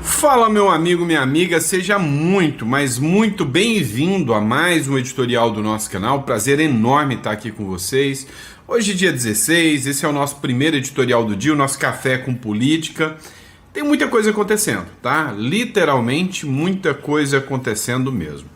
Fala, meu amigo, minha amiga, seja muito, mas muito bem-vindo a mais um editorial do nosso canal. Prazer enorme estar aqui com vocês. Hoje, dia 16, esse é o nosso primeiro editorial do dia, o nosso café com política. Tem muita coisa acontecendo, tá? Literalmente muita coisa acontecendo mesmo.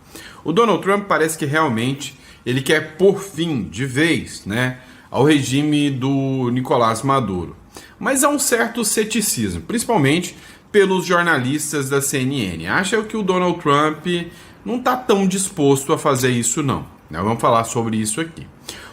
O Donald Trump parece que realmente ele quer pôr fim de vez, né, ao regime do Nicolás Maduro. Mas há um certo ceticismo, principalmente pelos jornalistas da CNN. Acham que o Donald Trump não está tão disposto a fazer isso não. Vamos falar sobre isso aqui.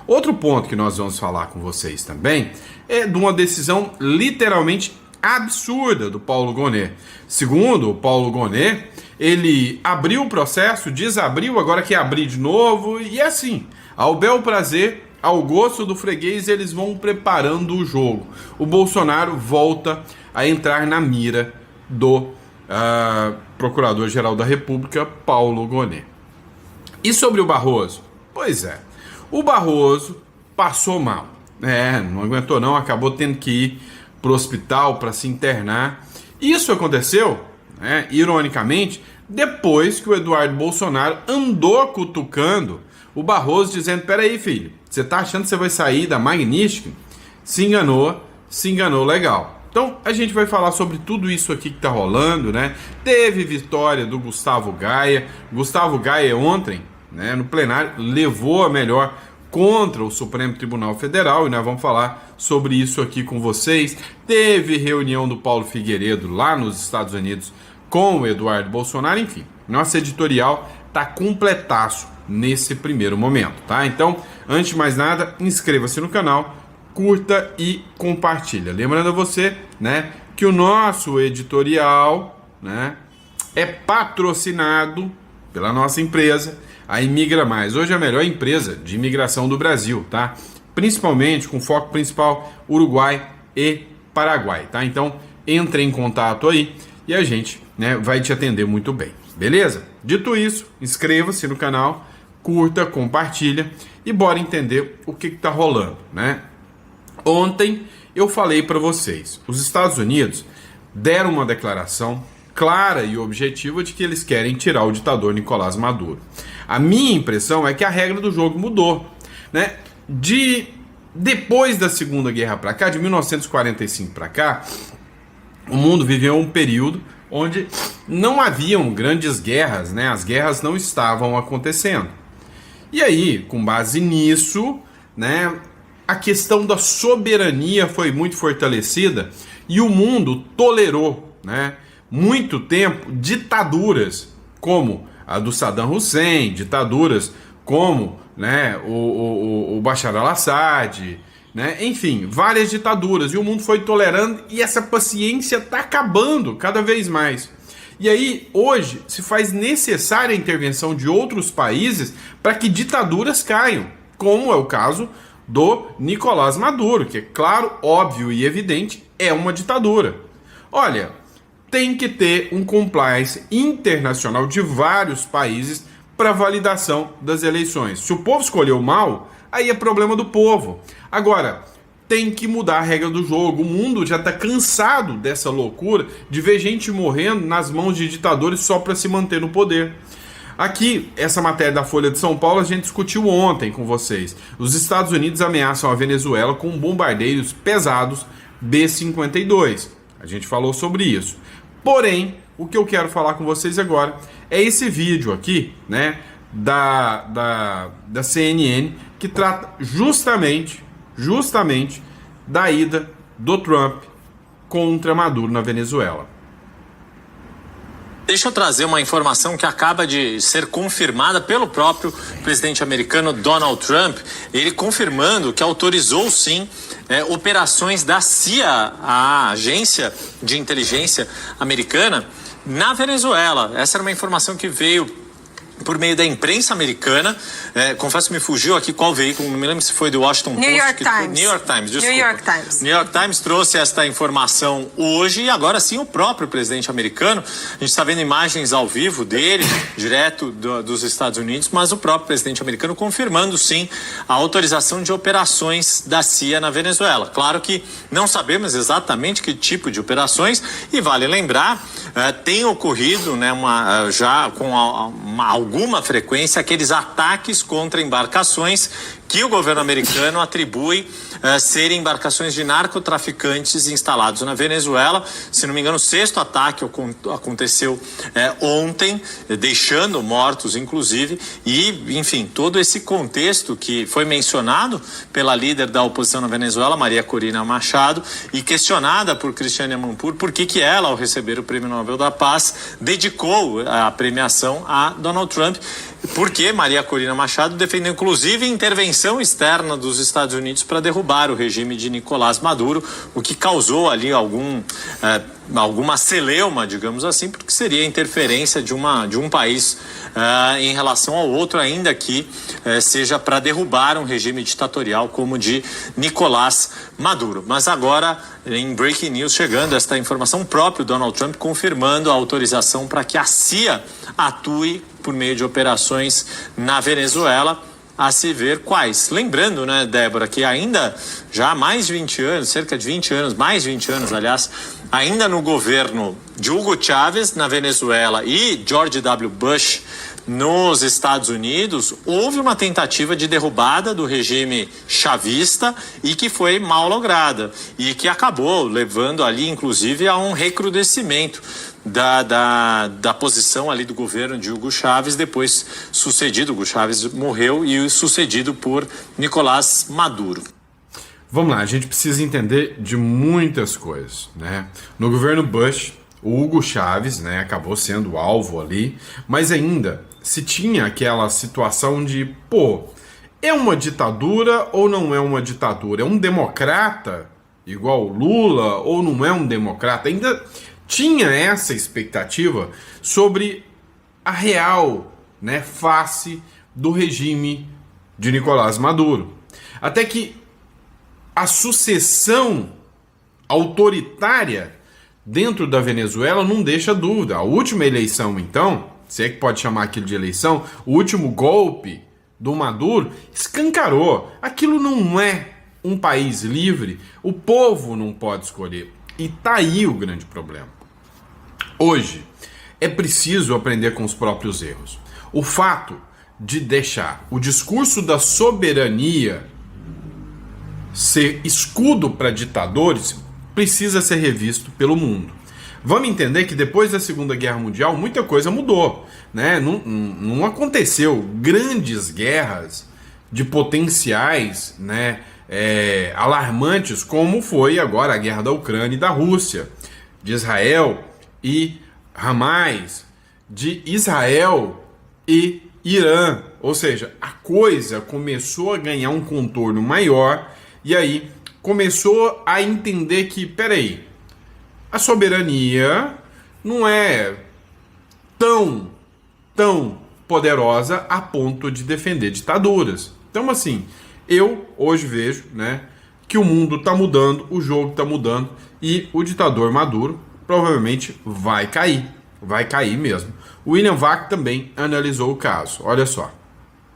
Outro ponto que nós vamos falar com vocês também é de uma decisão literalmente absurda do Paulo Gonet. Segundo o Paulo Gonet, ele abriu o processo, desabriu, agora quer abrir de novo, e assim, ao bel prazer, ao gosto do freguês, eles vão preparando o jogo. O Bolsonaro volta a entrar na mira do Procurador-Geral da República, Paulo Gonet. E sobre o Barroso? Pois é, o Barroso passou mal. Não aguentou não, acabou tendo que ir para o hospital para se internar. Isso aconteceu, ironicamente, depois que o Eduardo Bolsonaro andou cutucando o Barroso, dizendo: peraí, filho, você tá achando que você vai sair da Magnífica? Se enganou legal. Então, a gente vai falar sobre tudo isso aqui que tá rolando, né? Teve vitória do Gustavo Gaia. Gustavo Gaia ontem, no plenário, levou a melhor contra o Supremo Tribunal Federal, e nós vamos falar sobre isso aqui com vocês. Teve reunião do Paulo Figueiredo lá nos Estados Unidos com o Eduardo Bolsonaro, enfim. Nosso editorial tá completaço nesse primeiro momento, tá? Então, antes de mais nada, inscreva-se no canal, curta e compartilha. Lembrando a você, que o nosso editorial, é patrocinado pela nossa empresa, a Imigra Mais. Hoje é a melhor empresa de imigração do Brasil, tá? Principalmente com foco principal Uruguai e Paraguai, tá? Então, entre em contato aí e a gente, vai te atender muito bem, beleza? Dito isso, inscreva-se no canal, curta, compartilha e bora entender o que tá rolando, Ontem eu falei para vocês, os Estados Unidos deram uma declaração clara e objetiva de que eles querem tirar o ditador Nicolás Maduro. A minha impressão é que a regra do jogo mudou, Depois da Segunda Guerra para cá, de 1945 para cá, o mundo viveu um período onde não haviam grandes guerras, As guerras não estavam acontecendo. E aí, com base nisso, a questão da soberania foi muito fortalecida e o mundo tolerou, muito tempo ditaduras como a do Saddam Hussein, ditaduras como o Bashar al-Assad, enfim, várias ditaduras, e o mundo foi tolerando e essa paciência está acabando cada vez mais. E aí, hoje, se faz necessária a intervenção de outros países para que ditaduras caiam, como é o caso do Nicolás Maduro, que é claro, óbvio e evidente, é uma ditadura. Olha, tem que ter um compliance internacional de vários países para validação das eleições. Se o povo escolheu mal, aí é problema do povo. Agora, tem que mudar a regra do jogo. O mundo já está cansado dessa loucura de ver gente morrendo nas mãos de ditadores só para se manter no poder. Aqui, essa matéria da Folha de São Paulo, a gente discutiu ontem com vocês. Os Estados Unidos ameaçam a Venezuela com bombardeiros pesados B-52. A gente falou sobre isso. Porém, o que eu quero falar com vocês agora é esse vídeo aqui, da CNN, que trata justamente da ida do Trump contra Maduro na Venezuela. Deixa eu trazer uma informação que acaba de ser confirmada pelo próprio presidente americano Donald Trump, ele confirmando que autorizou sim operações da CIA, a agência de inteligência americana, na Venezuela. Essa era uma informação que veio por meio da imprensa americana. Confesso que me fugiu aqui qual veículo, não me lembro se foi do Washington Post. New York Times. New York Times, desculpa. New York Times. New York Times trouxe esta informação hoje e agora sim o próprio presidente americano. A gente está vendo imagens ao vivo dele, direto dos Estados Unidos, mas o próprio presidente americano confirmando sim a autorização de operações da CIA na Venezuela. Claro que não sabemos exatamente que tipo de operações e vale lembrar tem ocorrido, né, já com alguma frequência, aqueles ataques contra embarcações que o governo americano atribui serem embarcações de narcotraficantes instalados na Venezuela. Se não me engano, o 6º ataque aconteceu ontem, deixando mortos, inclusive, e, enfim, todo esse contexto que foi mencionado pela líder da oposição na Venezuela, Maria Corina Machado, e questionada por Christiane Amanpour por que ela, ao receber o Prêmio Nobel da Paz, dedicou a premiação a Donald Trump, porque Maria Corina Machado defendeu, inclusive, intervenção externa dos Estados Unidos para derrubar o regime de Nicolás Maduro, o que causou ali alguma celeuma, digamos assim, porque seria a interferência de um país em relação ao outro, ainda que seja para derrubar um regime ditatorial como o de Nicolás Maduro. Mas agora, em breaking news, chegando esta informação, o próprio Donald Trump confirmando a autorização para que a CIA atue por meio de operações na Venezuela, a se ver quais. Lembrando, né, Débora, que ainda já há mais de 20 anos, cerca de 20 anos, mais de 20 anos, aliás, ainda no governo de Hugo Chávez na Venezuela e George W. Bush nos Estados Unidos, houve uma tentativa de derrubada do regime chavista e que foi mal lograda e que acabou levando ali, inclusive, a um recrudescimento da posição ali do governo de Hugo Chávez, depois sucedido, Hugo Chávez morreu e sucedido por Nicolás Maduro. Vamos lá, a gente precisa entender de muitas coisas, né? No governo Bush, o Hugo Chávez, né, acabou sendo alvo ali, mas ainda se tinha aquela situação de, é uma ditadura ou não é uma ditadura? É um democrata igual o Lula ou não é um democrata? Ainda tinha essa expectativa sobre a real, né, face do regime de Nicolás Maduro. Até que a sucessão autoritária dentro da Venezuela não deixa dúvida. A última eleição, então, se é que pode chamar aquilo de eleição, o último golpe do Maduro escancarou. Aquilo não é um país livre, o povo não pode escolher. E tá aí o grande problema. Hoje, é preciso aprender com os próprios erros. O fato de deixar o discurso da soberania ser escudo para ditadores precisa ser revisto pelo mundo. Vamos entender que depois da Segunda Guerra Mundial muita coisa mudou, né? Não aconteceu grandes guerras de potenciais, né, alarmantes como foi agora a guerra da Ucrânia e da Rússia, de Israel e Hamas, de Israel e Irã. Ou seja, a coisa começou a ganhar um contorno maior e aí começou a entender que, peraí, a soberania não é tão poderosa a ponto de defender ditaduras. Então, assim, eu hoje vejo, né, que o mundo está mudando, o jogo está mudando e o ditador Maduro provavelmente vai cair mesmo. O William Vac também analisou o caso. Olha só.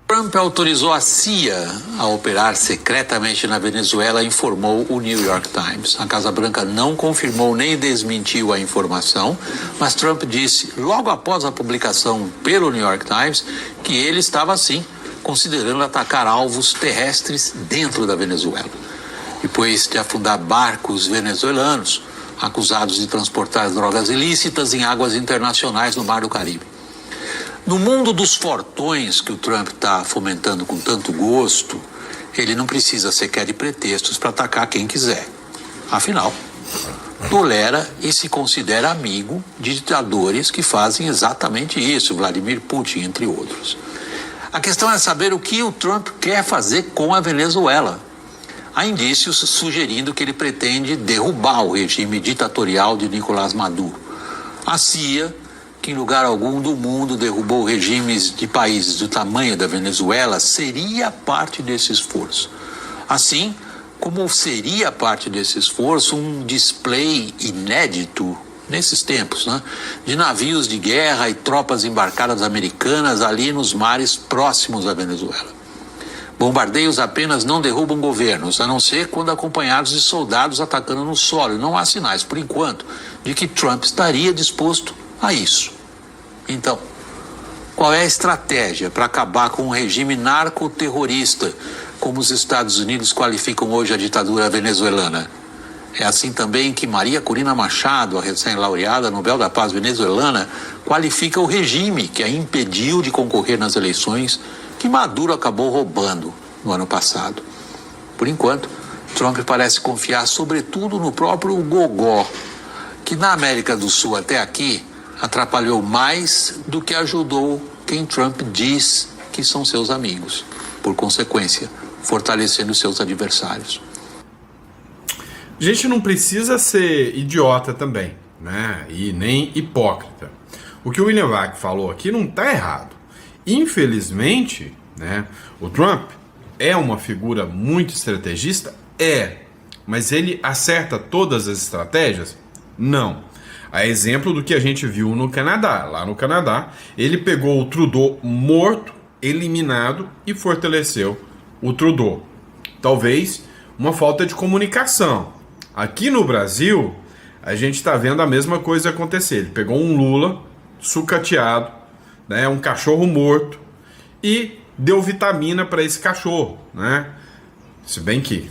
Trump autorizou a CIA a operar secretamente na Venezuela, informou o New York Times. A Casa Branca não confirmou nem desmentiu a informação, mas Trump disse, logo após a publicação pelo New York Times, que ele estava, sim, considerando atacar alvos terrestres dentro da Venezuela. Depois de afundar barcos venezuelanos acusados de transportar drogas ilícitas em águas internacionais no Mar do Caribe. No mundo dos fortões que o Trump está fomentando com tanto gosto, ele não precisa sequer de pretextos para atacar quem quiser. Afinal, tolera e se considera amigo de ditadores que fazem exatamente isso, Vladimir Putin, entre outros. A questão é saber o que o Trump quer fazer com a Venezuela. Há indícios sugerindo que ele pretende derrubar o regime ditatorial de Nicolás Maduro. A CIA, que em lugar algum do mundo derrubou regimes de países do tamanho da Venezuela, seria parte desse esforço. Assim como seria parte desse esforço um display inédito nesses tempos, né, de navios de guerra e tropas embarcadas americanas ali nos mares próximos da Venezuela. Bombardeios apenas não derrubam governos, a não ser quando acompanhados de soldados atacando no solo. Não há sinais, por enquanto, de que Trump estaria disposto a isso. Então, qual é a estratégia para acabar com um regime narcoterrorista, como os Estados Unidos qualificam hoje a ditadura venezuelana? É assim também que Maria Corina Machado, a recém-laureada Nobel da Paz venezuelana, qualifica o regime que a impediu de concorrer nas eleições que Maduro acabou roubando no ano passado. Por enquanto, Trump parece confiar sobretudo no próprio gogó, que na América do Sul até aqui atrapalhou mais do que ajudou quem Trump diz que são seus amigos, por consequência, fortalecendo seus adversários. A gente não precisa ser idiota também, né? E nem hipócrita. O que o William Vac falou aqui não está errado. Infelizmente, né, o Trump é uma figura muito estrategista? É. Mas ele acerta todas as estratégias? Não. A exemplo do que a gente viu no Canadá. Lá no Canadá, ele pegou o Trudeau morto, eliminado e fortaleceu o Trudeau. Talvez uma falta de comunicação. Aqui no Brasil, a gente está vendo a mesma coisa acontecer. Ele pegou um Lula sucateado, né, um cachorro morto, e deu vitamina para esse cachorro, né? Se bem que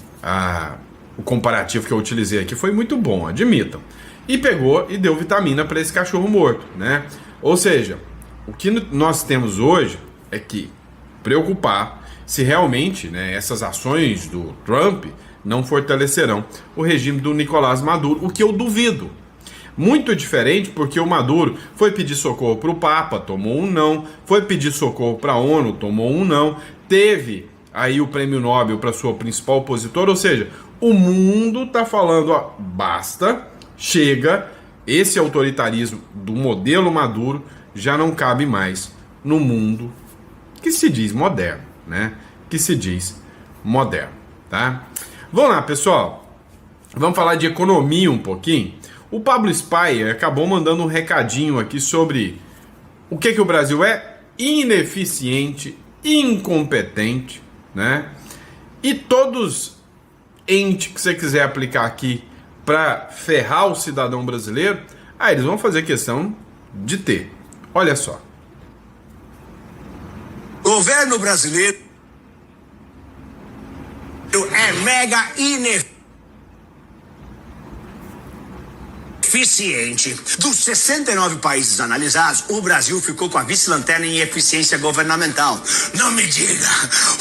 o comparativo que eu utilizei aqui foi muito bom, admitam. E pegou e deu vitamina para esse cachorro morto, né? Ou seja, o que nós temos hoje é que preocupar se realmente, né, essas ações do Trump não fortalecerão o regime do Nicolás Maduro, o que eu duvido. Muito diferente, porque o Maduro foi pedir socorro para o Papa, tomou um não, foi pedir socorro para a ONU, tomou um não, teve aí o prêmio Nobel para sua principal opositora, ou seja, o mundo está falando, ó, basta, chega, esse autoritarismo do modelo Maduro já não cabe mais no mundo que se diz moderno, né? Que se diz moderno, tá? Vamos lá, pessoal. Vamos falar de economia um pouquinho. O Pablo Spyer acabou mandando um recadinho aqui sobre o que o Brasil é: ineficiente, incompetente, né? E todos entes que você quiser aplicar aqui para ferrar o cidadão brasileiro, eles vão fazer questão de ter. Olha só. Governo brasileiro é mega ineficiente. Dos 69 países analisados, o Brasil ficou com a vice-lanterna em eficiência governamental. Não me diga,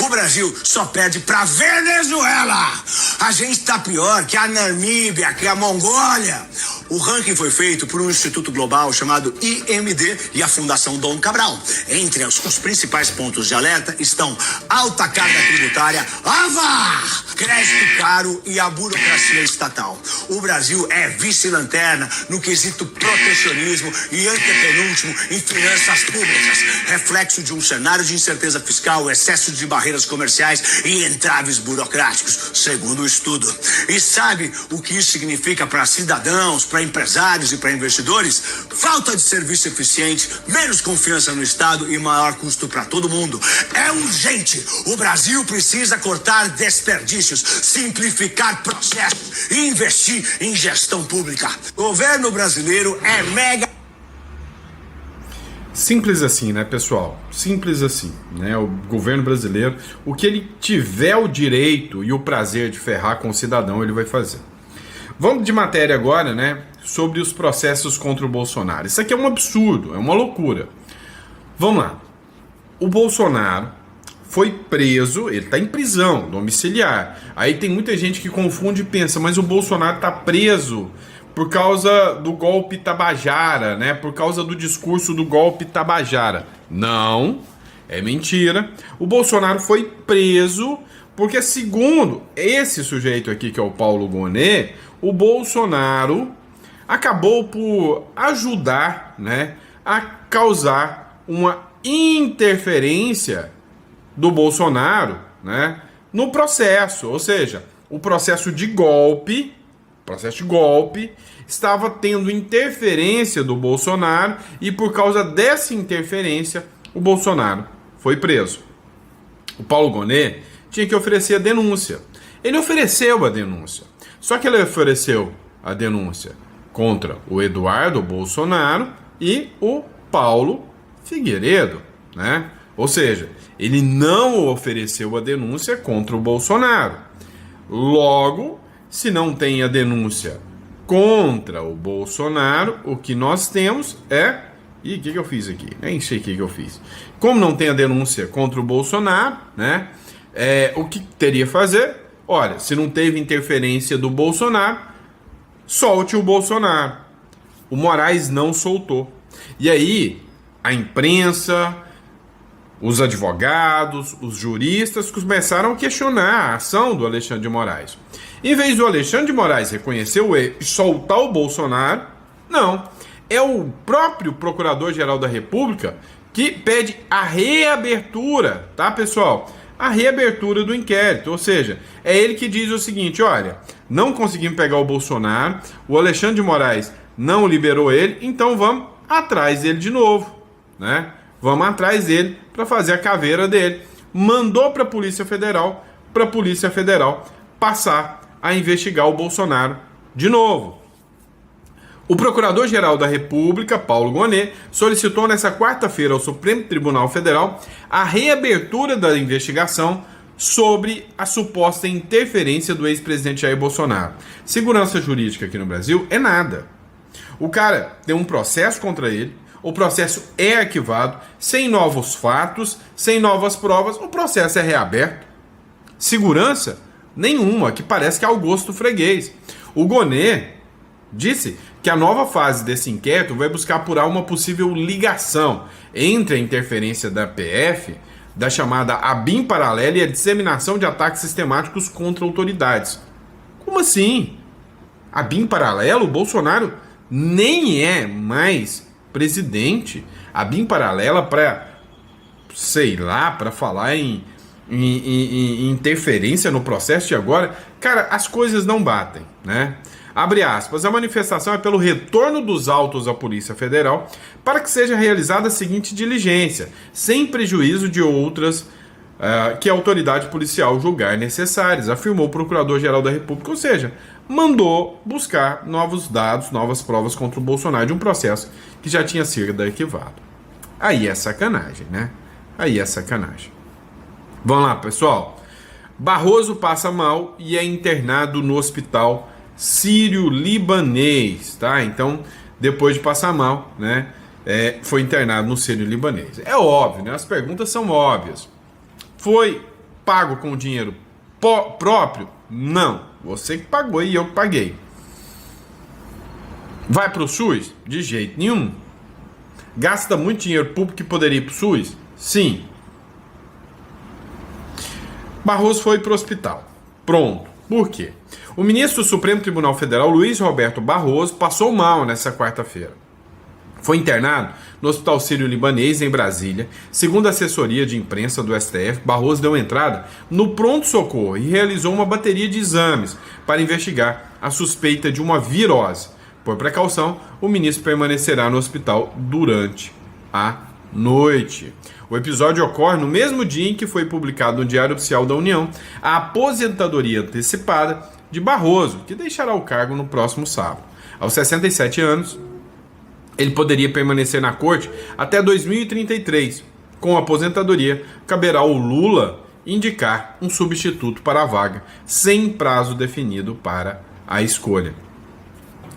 o Brasil só perde pra Venezuela. A gente tá pior que a Namíbia, que a Mongólia. O ranking foi feito por um instituto global chamado IMD e a Fundação Dom Cabral. Entre os principais pontos de alerta estão alta carga tributária, crédito caro e a burocracia estatal. O Brasil é vice-lanterna no quesito protecionismo e antepenúltimo em finanças públicas, reflexo de um cenário de incerteza fiscal, excesso de barreiras comerciais e entraves burocráticos, segundo o estudo. E sabe o que isso significa para cidadãos, para empresários e para investidores? Falta de serviço eficiente, menos confiança no Estado e maior custo para todo mundo. É urgente. O Brasil precisa cortar desperdícios, simplificar processos e investir em gestão pública. O governo brasileiro é mega... Simples assim, né, pessoal? Simples assim, né? O governo brasileiro, o que ele tiver o direito e o prazer de ferrar com o cidadão, ele vai fazer. Vamos de matéria agora, né, sobre os processos contra o Bolsonaro. Isso aqui é um absurdo, é uma loucura. Vamos lá. O Bolsonaro foi preso, ele está em prisão domiciliar. Aí tem muita gente que confunde e pensa, mas o Bolsonaro está preso por causa do golpe Tabajara, né? Por causa do discurso do golpe Tabajara. Não, é mentira. O Bolsonaro foi preso porque, segundo esse sujeito aqui, que é o Paulo Gonet, o Bolsonaro acabou por ajudar, né, a causar uma interferência do Bolsonaro, né, no processo. Ou seja, o processo de golpe estava tendo interferência do Bolsonaro e por causa dessa interferência o Bolsonaro foi preso. O Paulo Gonet tinha que oferecer a denúncia. Ele ofereceu a denúncia. Só que ele ofereceu a denúncia contra o Eduardo Bolsonaro e o Paulo Figueiredo, né? Ou seja, ele não ofereceu a denúncia contra o Bolsonaro. Logo, se não tem a denúncia contra o Bolsonaro, o que nós temos é... Ih, o que eu fiz aqui? Nem sei o que eu fiz. Como não tem a denúncia contra o Bolsonaro, né? O que teria que fazer? Olha, se não teve interferência do Bolsonaro, solte o Bolsonaro. O Moraes não soltou. E aí, a imprensa, os advogados, os juristas começaram a questionar a ação do Alexandre de Moraes. Em vez do Alexandre de Moraes reconhecer o erro e soltar o Bolsonaro, não. É o próprio Procurador-Geral da República que pede a reabertura, tá, pessoal? A reabertura do inquérito, ou seja, é ele que diz o seguinte: olha, não conseguimos pegar o Bolsonaro, o Alexandre de Moraes não liberou ele, então vamos atrás dele de novo, né? Vamos atrás dele para fazer a caveira dele. Mandou para a Polícia Federal passar a investigar o Bolsonaro de novo. O Procurador-Geral da República, Paulo Gonet, solicitou nesta quarta-feira ao Supremo Tribunal Federal a reabertura da investigação sobre a suposta interferência do ex-presidente Jair Bolsonaro. Segurança jurídica aqui no Brasil é nada. O cara tem um processo contra ele, o processo é arquivado, sem novos fatos, sem novas provas, o processo é reaberto. Segurança? Nenhuma, que parece que é ao gosto freguês. O Gonet disse que a nova fase desse inquérito vai buscar apurar uma possível ligação entre a interferência da PF, da chamada ABIN paralela, e a disseminação de ataques sistemáticos contra autoridades. Como assim? ABIN paralelo? O Bolsonaro nem é mais presidente. ABIN paralela para, sei lá, para falar em interferência no processo de agora. Cara, as coisas não batem, né? Abre aspas, a manifestação é pelo retorno dos autos à Polícia Federal para que seja realizada a seguinte diligência, sem prejuízo de outras que a autoridade policial julgar necessárias, afirmou o Procurador-Geral da República, ou seja, mandou buscar novos dados, novas provas contra o Bolsonaro de um processo que já tinha sido arquivado. Aí é sacanagem, né? Aí é sacanagem. Vamos lá, pessoal. Barroso passa mal e é internado no hospital sírio-libanês, tá? Então, depois de passar mal, né, foi internado no sírio-libanês. É óbvio, né? As perguntas são óbvias. Foi pago com dinheiro próprio? Não. Você que pagou e eu que paguei. Vai pro SUS? De jeito nenhum. Gasta muito dinheiro público que poderia ir pro SUS? Sim. Barroso foi pro hospital. Pronto. Por quê? O ministro do Supremo Tribunal Federal, Luiz Roberto Barroso, passou mal nessa quarta-feira. Foi internado no Hospital Sírio-Libanês, em Brasília. Segundo a assessoria de imprensa do STF, Barroso deu entrada no pronto-socorro e realizou uma bateria de exames para investigar a suspeita de uma virose. Por precaução, o ministro permanecerá no hospital durante a noite. O episódio ocorre no mesmo dia em que foi publicado no Diário Oficial da União a aposentadoria antecipada de Barroso, que deixará o cargo no próximo sábado. Aos 67 anos, ele poderia permanecer na corte até 2033. Com a aposentadoria, caberá ao Lula indicar um substituto para a vaga, sem prazo definido para a escolha.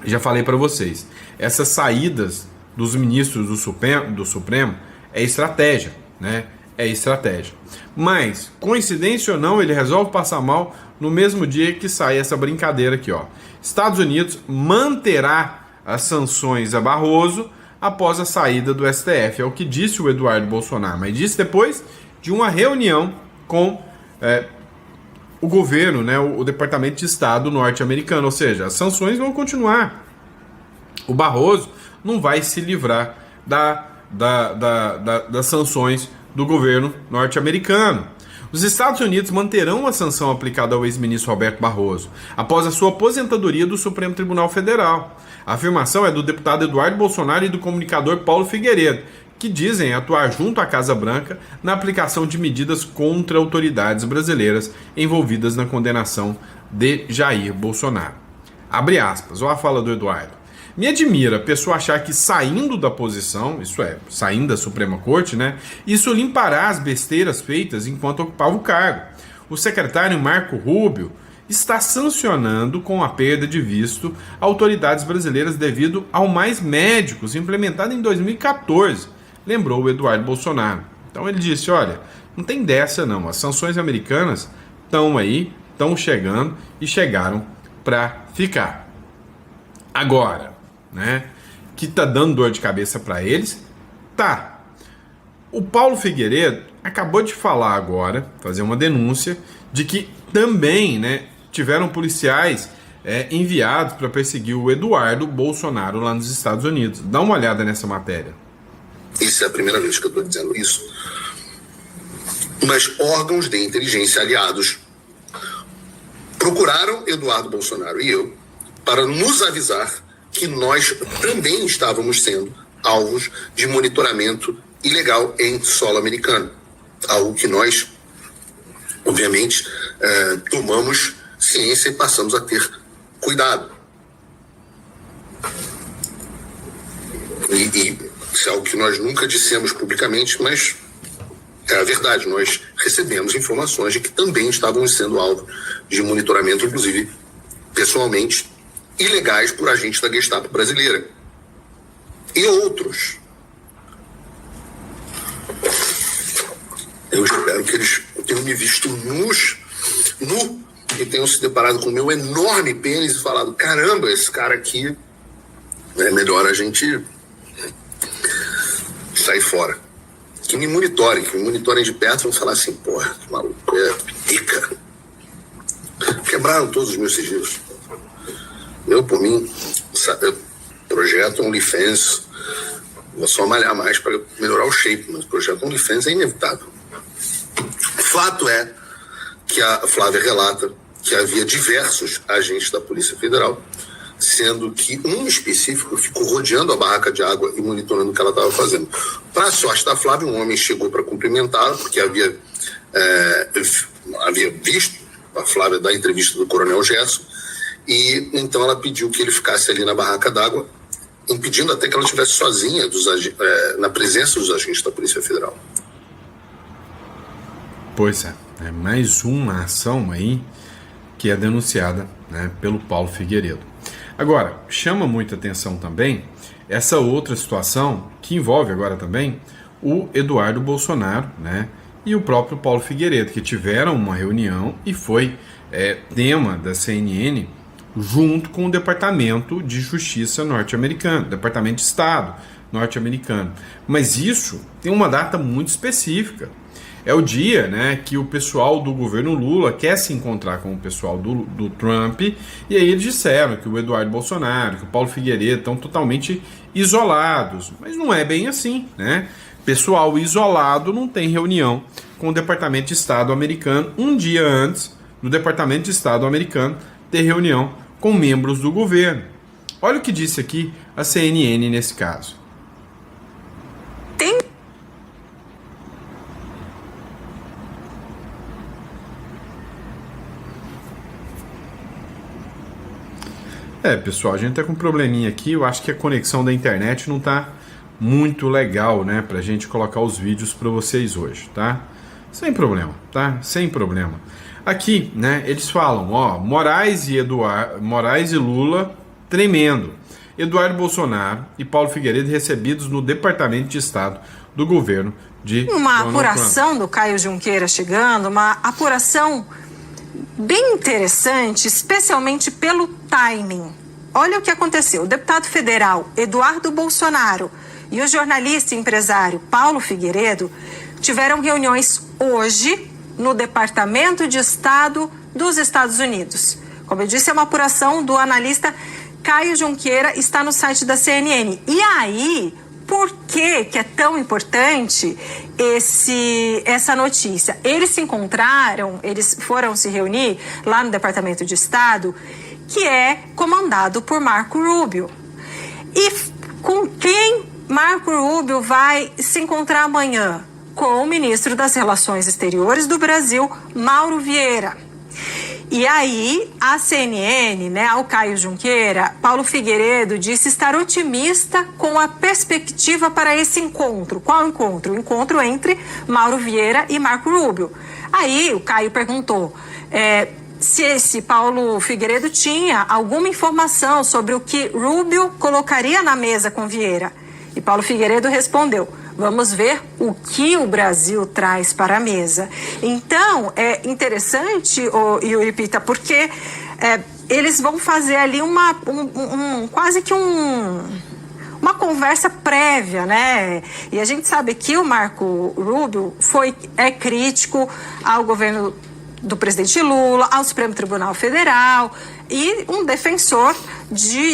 Já falei para vocês, essas saídas dos ministros do Supremo é estratégia, né? É estratégia. Mas, coincidência ou não, ele resolve passar mal no mesmo dia que sai essa brincadeira aqui, ó. Estados Unidos manterá as sanções a Barroso após a saída do STF. É o que disse o Eduardo Bolsonaro, mas disse depois de uma reunião com o governo, né, o Departamento de Estado norte-americano. Ou seja, as sanções vão continuar. O Barroso não vai se livrar das sanções do governo norte-americano. Os Estados Unidos manterão a sanção aplicada ao ex-ministro Roberto Barroso após a sua aposentadoria do Supremo Tribunal Federal. A afirmação é do deputado Eduardo Bolsonaro e do comunicador Paulo Figueiredo, que dizem atuar junto à Casa Branca na aplicação de medidas contra autoridades brasileiras envolvidas na condenação de Jair Bolsonaro. Abre aspas, olha a fala do Eduardo. Me admira a pessoa achar que saindo da posição, isso é, saindo da Suprema Corte, né, isso limpará as besteiras feitas enquanto ocupava o cargo. O secretário Marco Rubio está sancionando com a perda de visto autoridades brasileiras devido ao Mais Médicos, implementado em 2014, lembrou o Eduardo Bolsonaro. Então ele disse, olha, não tem dessa não, as sanções americanas estão aí, estão chegando e chegaram para ficar. Agora, né, que tá dando dor de cabeça para eles, tá. O Paulo Figueiredo acabou de falar agora, fazer uma denúncia, de que também, né, tiveram policiais enviados para perseguir o Eduardo Bolsonaro lá nos Estados Unidos. Dá uma olhada nessa matéria. Isso é a primeira vez que eu estou dizendo isso. Mas órgãos de inteligência aliados procuraram Eduardo Bolsonaro e eu para nos avisar que nós também estávamos sendo alvos de monitoramento ilegal em solo americano. Algo que nós, obviamente, tomamos ciência e passamos a ter cuidado. E isso é algo que nós nunca dissemos publicamente, mas é a verdade. Nós recebemos informações de que também estávamos sendo alvo de monitoramento, inclusive pessoalmente, ilegais por agentes da Gestapo brasileira. E outros. Eu espero que eles tenham me visto nu e tenham se deparado com o meu enorme pênis e falado, caramba, esse cara aqui, é melhor a gente sair fora. Que me monitorem de perto e vão falar assim, porra, que maluco, pica. Quebraram todos os meus sigilos. Eu, por mim, projeto OnlyFans, vou só malhar mais para melhorar o shape, mas o projeto OnlyFans é inevitável. O fato é que a Flávia relata que havia diversos agentes da Polícia Federal, sendo que um específico ficou rodeando a barraca de água e monitorando o que ela estava fazendo. Para a sorte da Flávia, um homem chegou para cumprimentá-la, porque havia visto a Flávia dar entrevista do Coronel Gerson, e então ela pediu que ele ficasse ali na barraca d'água, impedindo até que ela estivesse sozinha na presença dos agentes da Polícia Federal. Pois é mais uma ação aí que é denunciada, né, pelo Paulo Figueiredo. Agora, chama muita atenção também essa outra situação que envolve agora também o Eduardo Bolsonaro, né, e o próprio Paulo Figueiredo, que tiveram uma reunião e foi tema da CNN junto com o Departamento de Justiça norte-americano, Departamento de Estado norte-americano. Mas isso tem uma data muito específica. É o dia, né, que o pessoal do governo Lula quer se encontrar com o pessoal do Trump, e aí eles disseram que o Eduardo Bolsonaro, que o Paulo Figueiredo estão totalmente isolados. Mas não é bem assim, né? Pessoal isolado não tem reunião com o Departamento de Estado americano um dia antes do Departamento de Estado americano ter reunião com membros do governo. Olha o que disse aqui a CNN nesse caso. Pessoal, a gente tá com um probleminha aqui, eu acho que a conexão da internet não tá muito legal, né, pra gente colocar os vídeos para vocês hoje, tá? Sem problema, tá? Sem problema. Aqui, né, eles falam, ó, Moraes e Lula tremendo. Eduardo Bolsonaro e Paulo Figueiredo recebidos no Departamento de Estado do governo de uma Donald apuração Trump. Do Caio Junqueira chegando, uma apuração bem interessante, especialmente pelo timing. Olha o que aconteceu. O deputado federal Eduardo Bolsonaro e o jornalista e empresário Paulo Figueiredo tiveram reuniões hoje no Departamento de Estado dos Estados Unidos. Como eu disse, é uma apuração do analista Caio Junqueira, está no site da CNN. E aí, por que é tão importante essa notícia? Eles se encontraram, eles foram se reunir lá no Departamento de Estado, que é comandado por Marco Rubio. E com quem Marco Rubio vai se encontrar amanhã? Com o ministro das Relações Exteriores do Brasil, Mauro Vieira. E aí, a CNN, né, ao Caio Junqueira, Paulo Figueiredo disse estar otimista com a perspectiva para esse encontro. Qual encontro? O encontro entre Mauro Vieira e Marco Rubio. Aí, o Caio perguntou se esse Paulo Figueiredo tinha alguma informação sobre o que Rubio colocaria na mesa com Vieira. E Paulo Figueiredo respondeu: vamos ver o que o Brasil traz para a mesa. Então, é interessante, Yuri Pita, porque eles vão fazer ali quase que uma conversa prévia, né? E a gente sabe que o Marco Rubio é crítico ao governo do presidente Lula, ao Supremo Tribunal Federal e um defensor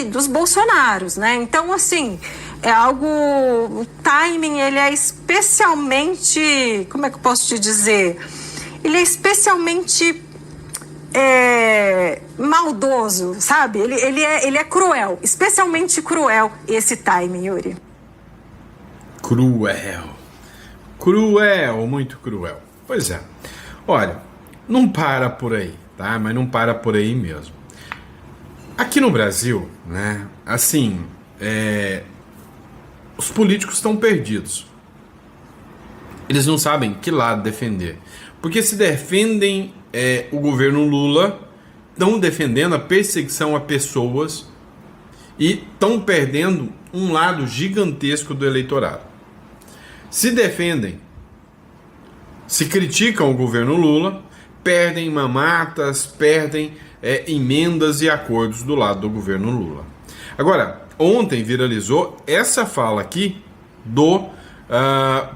dos Bolsonaros, né? Então, assim, é algo... O timing, ele é especialmente... Como é que eu posso te dizer? Ele é especialmente maldoso, sabe? Ele é cruel, especialmente cruel esse timing, Yuri. Cruel, muito cruel. Pois é. Olha, não para por aí, tá? Mas não para por aí mesmo. Aqui no Brasil, né? Assim, os políticos estão perdidos. Eles não sabem que lado defender. Porque se defendem o governo Lula, estão defendendo a perseguição a pessoas e estão perdendo um lado gigantesco do eleitorado. Se defendem, se criticam o governo Lula, perdem mamatas, perdem emendas e acordos do lado do governo Lula. Agora, ontem viralizou essa fala aqui do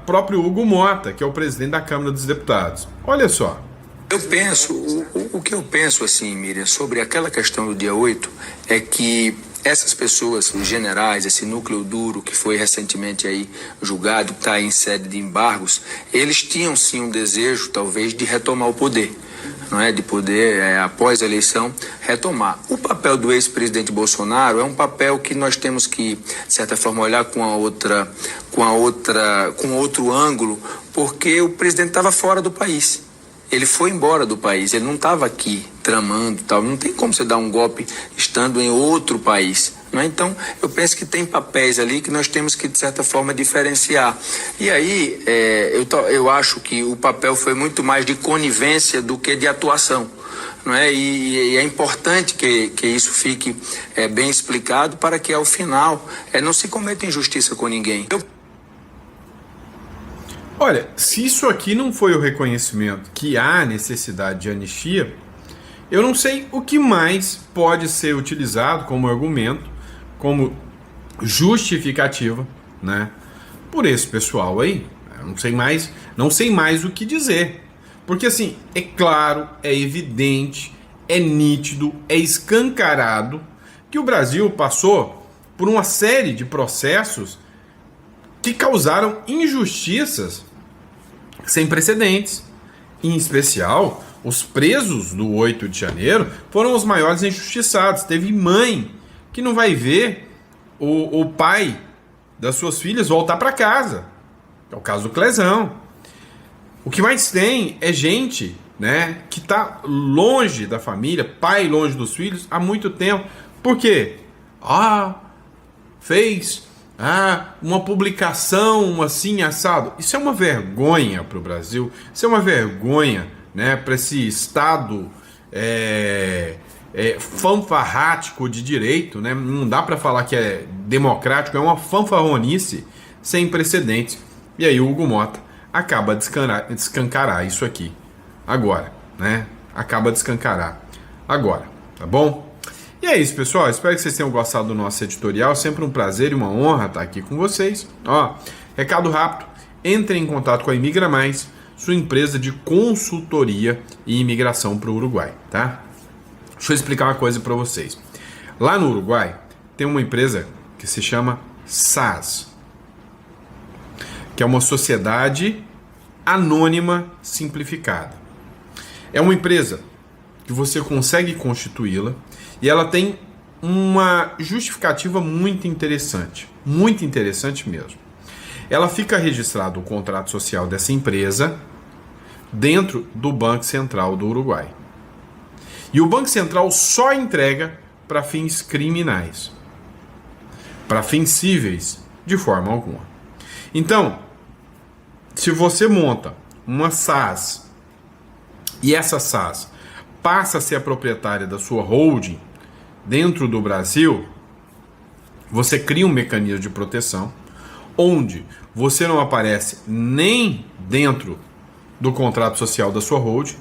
próprio Hugo Mota, que é o presidente da Câmara dos Deputados. Olha só. Eu penso, o que eu penso assim, Miriam, sobre aquela questão do dia 8 é que essas pessoas, os generais, esse núcleo duro que foi recentemente aí julgado, que está em sede de embargos, eles tinham sim um desejo, talvez, de retomar o poder, não é? De poder, após a eleição, retomar. O papel do ex-presidente Bolsonaro é um papel que nós temos que, de certa forma, olhar com outro ângulo, porque o presidente estava fora do país. Ele foi embora do país, ele não estava aqui tramando, tal. Não tem como você dar um golpe estando em outro país, não é? Então, eu penso que tem papéis ali que nós temos que, de certa forma, diferenciar. E aí, eu acho que o papel foi muito mais de conivência do que de atuação, não é? E é importante que isso fique bem explicado para que, ao final, não se cometa injustiça com ninguém. Olha, se isso aqui não foi o reconhecimento que há necessidade de anistia, eu não sei o que mais pode ser utilizado como argumento, como justificativa, né, por esse pessoal aí. Eu não sei mais o que dizer. Porque assim, é claro, é evidente, é nítido, é escancarado que o Brasil passou por uma série de processos que causaram injustiças sem precedentes. Em especial, os presos do 8 de janeiro foram os maiores injustiçados. Teve mãe que não vai ver o pai das suas filhas voltar para casa. É o caso do Clezão. O que mais tem é gente, né, que está longe da família, pai longe dos filhos, há muito tempo. Por quê? Fez uma publicação assim, assado. Isso é uma vergonha para o Brasil. Isso é uma vergonha, né, para esse Estado fanfarrático de direito, né? Não dá para falar que é democrático, é uma fanfarronice sem precedentes. E aí o Hugo Mota acaba de escancarar isso aqui agora, né? Acaba de escancarar agora, tá bom? E é isso, pessoal. Espero que vocês tenham gostado do nosso editorial. Sempre um prazer e uma honra estar aqui com vocês. Recado rápido: entre em contato com a Imigra Mais, sua empresa de consultoria e imigração para o Uruguai, tá? Deixa eu explicar uma coisa para vocês. Lá no Uruguai tem uma empresa que se chama SAS, que é uma sociedade anônima simplificada. É uma empresa que você consegue constituí-la e ela tem uma justificativa muito interessante mesmo. Ela fica registrado o contrato social dessa empresa dentro do Banco Central do Uruguai. E o Banco Central só entrega para fins criminais. Para fins cíveis, de forma alguma. Então, se você monta uma SAS e essa SAS passa a ser a proprietária da sua holding dentro do Brasil, você cria um mecanismo de proteção onde você não aparece nem dentro do contrato social da sua holding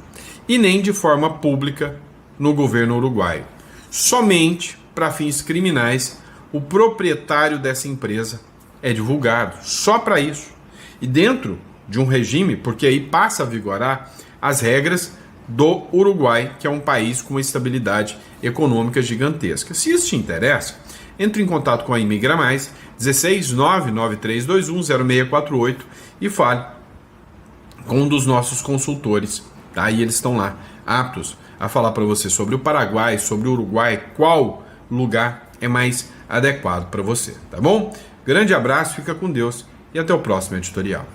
e nem de forma pública no governo uruguaio. Somente para fins criminais o proprietário dessa empresa é divulgado, só para isso. E dentro de um regime, porque aí passa a vigorar as regras do Uruguai, que é um país com uma estabilidade econômica gigantesca. Se isso te interessa, entre em contato com a Imigra Mais, 16993210648 e fale com um dos nossos consultores, tá? E eles estão lá, aptos a falar para você sobre o Paraguai, sobre o Uruguai, qual lugar é mais adequado para você, tá bom? Grande abraço, fica com Deus e até o próximo editorial.